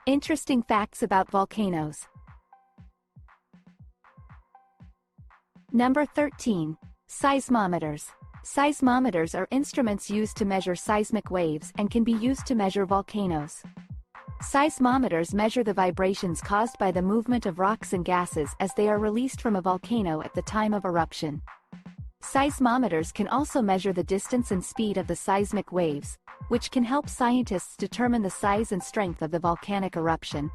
Interesting facts about volcanoes. Number 13. Seismometers. Seismometers are instruments used to measure seismic waves and can be used to measure volcanoes. Seismometers measure the vibrations caused by the movement of rocks and gases as they are released from a volcano at the time of eruption. Seismometers can also measure the distance and speed of the seismic waves, which can help scientists determine the size and strength of the volcanic eruption.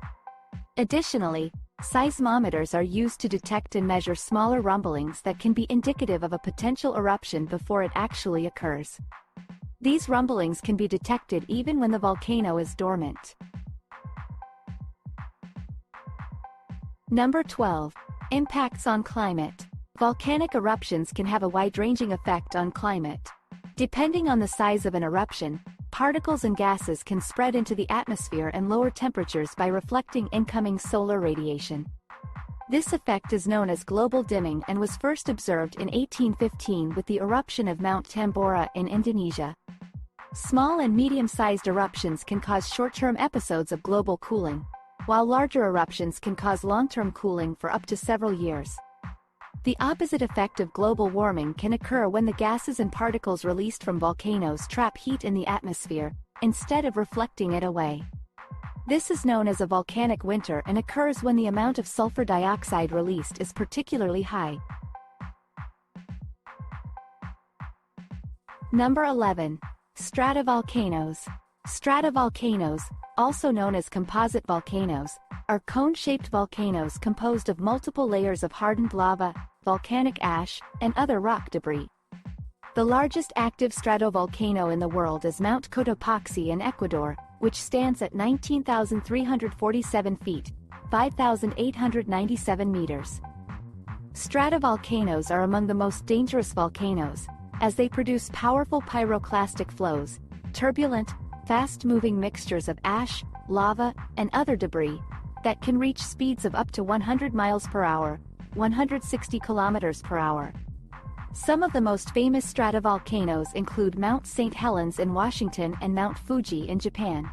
Additionally, seismometers are used to detect and measure smaller rumblings that can be indicative of a potential eruption before it actually occurs. These rumblings can be detected even when the volcano is dormant. Number 12. Impacts on climate. Volcanic eruptions can have a wide-ranging effect on climate. Depending on the size of an eruption, particles and gases can spread into the atmosphere and lower temperatures by reflecting incoming solar radiation. This effect is known as global dimming and was first observed in 1815 with the eruption of Mount Tambora in Indonesia. Small and medium-sized eruptions can cause short-term episodes of global cooling, while larger eruptions can cause long-term cooling for up to several years. The opposite effect of global warming can occur when the gases and particles released from volcanoes trap heat in the atmosphere, instead of reflecting it away. This is known as a volcanic winter and occurs when the amount of sulfur dioxide released is particularly high. Number 11. Stratovolcanoes. Stratovolcanoes, also known as composite volcanoes, are cone-shaped volcanoes composed of multiple layers of hardened lava, volcanic ash, and other rock debris. The largest active stratovolcano in the world is Mount Cotopaxi in Ecuador, which stands at 19,347 feet, 5,897 meters. Stratovolcanoes are among the most dangerous volcanoes, as they produce powerful pyroclastic flows, turbulent, fast-moving mixtures of ash, lava, and other debris, that can reach speeds of up to 100 miles per hour, 160 kilometers per hour. Some of the most famous stratovolcanoes include Mount St. Helens in Washington and Mount Fuji in Japan.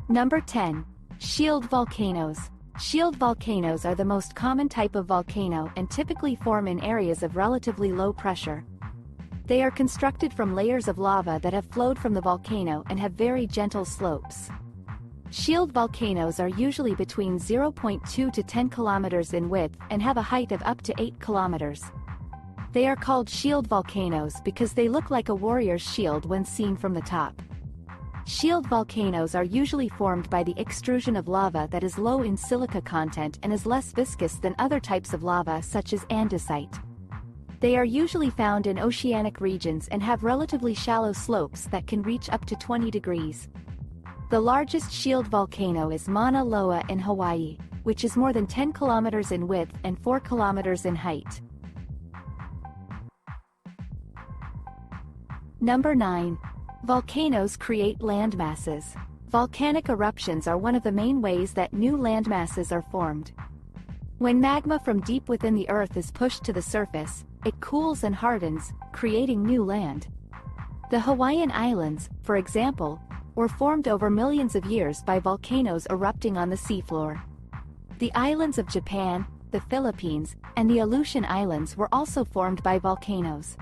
Number 10. Shield volcanoes. Shield volcanoes are the most common type of volcano and typically form in areas of relatively low pressure. They are constructed from layers of lava that have flowed from the volcano and have very gentle slopes. Shield volcanoes are usually between 0.2 to 10 kilometers in width and have a height of up to 8 kilometers. They are called shield volcanoes because they look like a warrior's shield when seen from the top. Shield volcanoes are usually formed by the extrusion of lava that is low in silica content and is less viscous than other types of lava such as andesite. They are usually found in oceanic regions and have relatively shallow slopes that can reach up to 20 degrees. The largest shield volcano is Mauna Loa in Hawaii, which is more than 10 kilometers in width and 4 kilometers in height. Number 9. Volcanoes create landmasses. Volcanic eruptions are one of the main ways that new landmasses are formed. When magma from deep within the earth is pushed to the surface, it cools and hardens, creating new land. The Hawaiian Islands, for example, were formed over millions of years by volcanoes erupting on the seafloor. The islands of Japan, the Philippines, and the Aleutian Islands were also formed by volcanoes.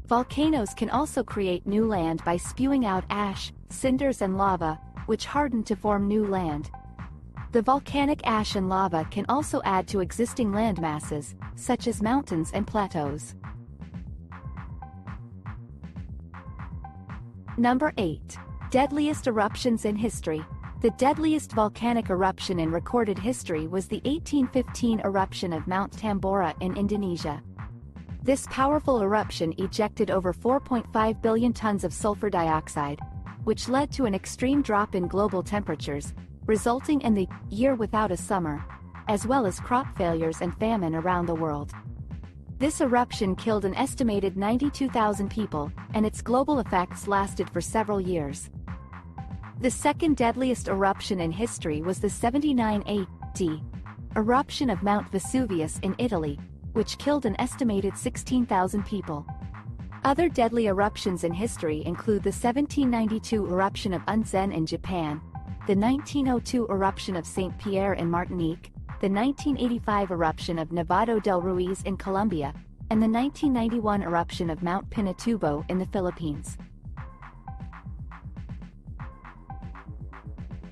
Volcanoes can also create new land by spewing out ash, cinders and lava, which harden to form new land. The volcanic ash and lava can also add to existing land masses, such as mountains and plateaus. Number 8. Deadliest eruptions in history. The deadliest volcanic eruption in recorded history was the 1815 eruption of Mount Tambora in Indonesia. This powerful eruption ejected over 4.5 billion tons of sulfur dioxide, which led to an extreme drop in global temperatures, resulting in the year without a summer, as well as crop failures and famine around the world. This eruption killed an estimated 92,000 people, and its global effects lasted for several years. The second deadliest eruption in history was the 79 AD eruption of Mount Vesuvius in Italy, which killed an estimated 16,000 people. Other deadly eruptions in history include the 1792 eruption of Unzen in Japan, the 1902 eruption of St. Pierre in Martinique, the 1985 eruption of Nevado del Ruiz in Colombia, and the 1991 eruption of Mount Pinatubo in the Philippines.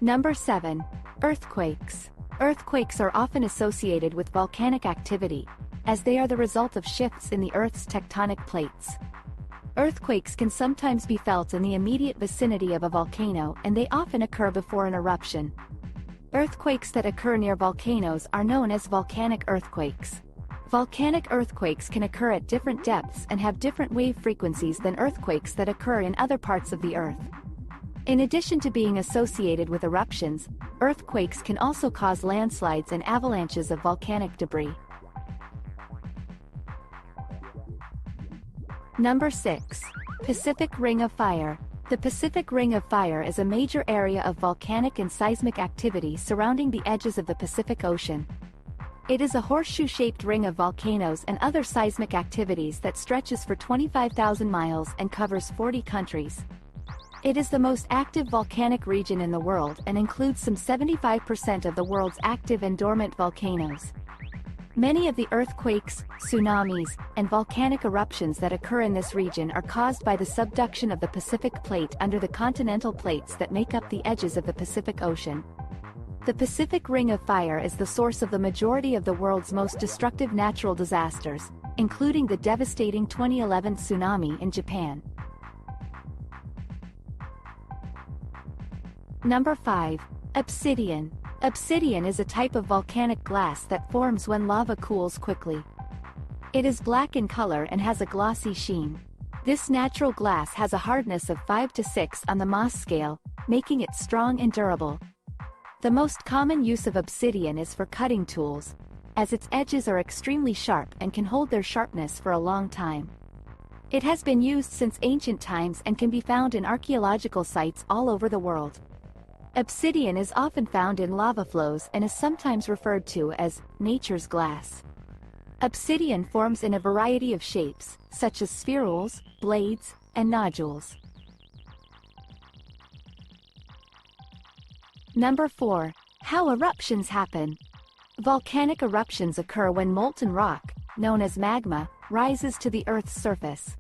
Number 7. Earthquakes. Earthquakes are often associated with volcanic activity, as they are the result of shifts in the Earth's tectonic plates. Earthquakes can sometimes be felt in the immediate vicinity of a volcano, and they often occur before an eruption. Earthquakes that occur near volcanoes are known as volcanic earthquakes. Volcanic earthquakes can occur at different depths and have different wave frequencies than earthquakes that occur in other parts of the Earth. In addition to being associated with eruptions, earthquakes can also cause landslides and avalanches of volcanic debris. Number 6. Pacific Ring of Fire. The Pacific Ring of Fire is a major area of volcanic and seismic activity surrounding the edges of the Pacific Ocean. It is a horseshoe-shaped ring of volcanoes and other seismic activities that stretches for 25,000 miles and covers 40 countries. It is the most active volcanic region in the world and includes some 75% of the world's active and dormant volcanoes. Many of the earthquakes, tsunamis, and volcanic eruptions that occur in this region are caused by the subduction of the Pacific Plate under the continental plates that make up the edges of the Pacific Ocean. The Pacific Ring of Fire is the source of the majority of the world's most destructive natural disasters, including the devastating 2011 tsunami in Japan. Number 5. Obsidian. Obsidian is a type of volcanic glass that forms when lava cools quickly. It is black in color and has a glossy sheen. This natural glass has a hardness of 5 to 6 on the Mohs scale, making it strong and durable. The most common use of obsidian is for cutting tools, as its edges are extremely sharp and can hold their sharpness for a long time. It has been used since ancient times and can be found in archaeological sites all over the world. Obsidian is often found in lava flows and is sometimes referred to as nature's glass. Obsidian forms in a variety of shapes, such as spherules, blades, and nodules. Number 4. How eruptions happen. Volcanic eruptions occur when molten rock, known as magma, rises to the Earth's surface.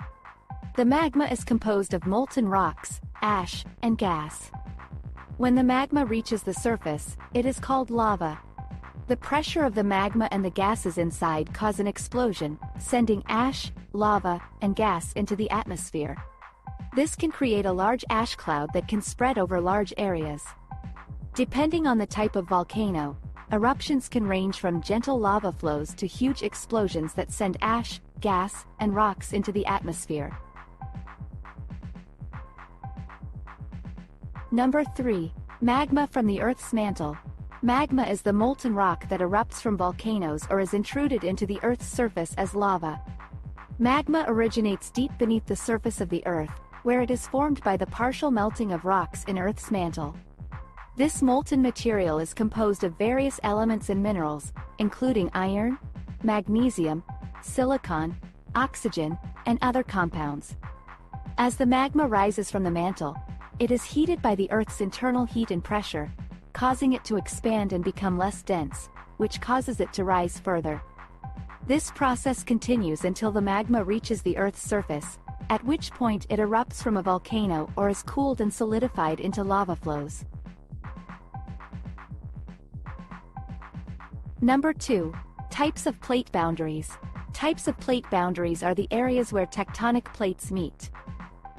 The magma is composed of molten rocks, ash, and gas. When the magma reaches the surface, it is called lava. The pressure of the magma and the gases inside cause an explosion, sending ash, lava, and gas into the atmosphere. This can create a large ash cloud that can spread over large areas. Depending on the type of volcano, eruptions can range from gentle lava flows to huge explosions that send ash, gas, and rocks into the atmosphere. Number 3. Magma from the Earth's mantle. Magma is the molten rock that erupts from volcanoes or is intruded into the Earth's surface as lava. Magma originates deep beneath the surface of the Earth, where it is formed by the partial melting of rocks in Earth's mantle. This molten material is composed of various elements and minerals, including iron, magnesium, silicon, oxygen, and other compounds. As the magma rises from the mantle, it is heated by the Earth's internal heat and pressure, causing it to expand and become less dense, which causes it to rise further. This process continues until the magma reaches the Earth's surface, at which point it erupts from a volcano or is cooled and solidified into lava flows. Number 2. Types of plate boundaries. Types of plate boundaries are the areas where tectonic plates meet.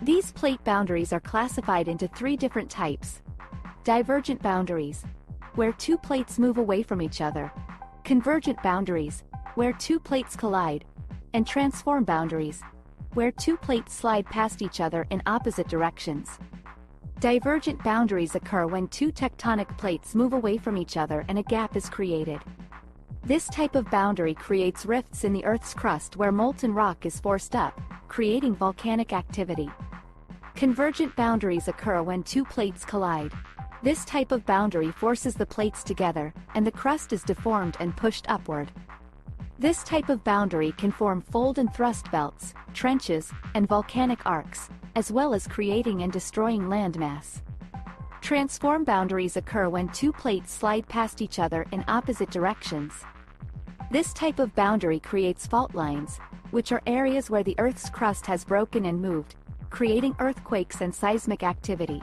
These plate boundaries are classified into 3 different types. Divergent boundaries, where 2 plates move away from each other. Convergent boundaries, where 2 plates collide. And transform boundaries, where 2 plates slide past each other in opposite directions. Divergent boundaries occur when 2 tectonic plates move away from each other and a gap is created. This type of boundary creates rifts in the Earth's crust where molten rock is forced up, creating volcanic activity. Convergent boundaries occur when 2 plates collide. This type of boundary forces the plates together, and the crust is deformed and pushed upward. This type of boundary can form fold and thrust belts, trenches, and volcanic arcs, as well as creating and destroying landmass. Transform boundaries occur when two plates slide past each other in opposite directions. This type of boundary creates fault lines, which are areas where the Earth's crust has broken and moved, creating earthquakes and seismic activity.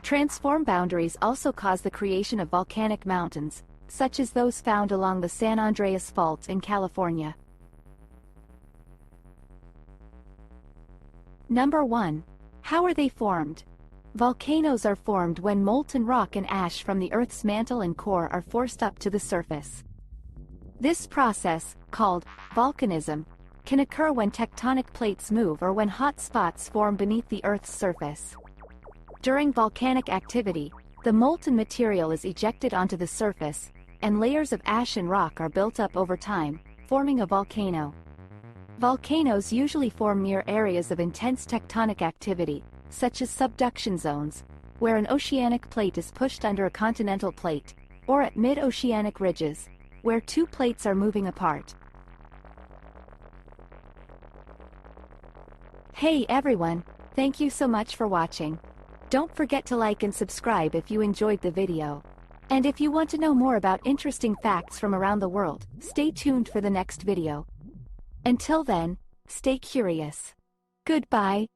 Transform boundaries also cause the creation of volcanic mountains, such as those found along the San Andreas Fault in California. Number 1. How are they formed? Volcanoes are formed when molten rock and ash from the Earth's mantle and core are forced up to the surface. This process, called volcanism, can occur when tectonic plates move or when hot spots form beneath the Earth's surface. During volcanic activity, the molten material is ejected onto the surface, and layers of ash and rock are built up over time, forming a volcano. Volcanoes usually form near areas of intense tectonic activity, such as subduction zones, where an oceanic plate is pushed under a continental plate, or at mid-oceanic ridges, where two plates are moving apart. Hey everyone, thank you so much for watching. Don't forget to like and subscribe if you enjoyed the video. And if you want to know more about interesting facts from around the world, stay tuned for the next video. Until then, stay curious. Goodbye.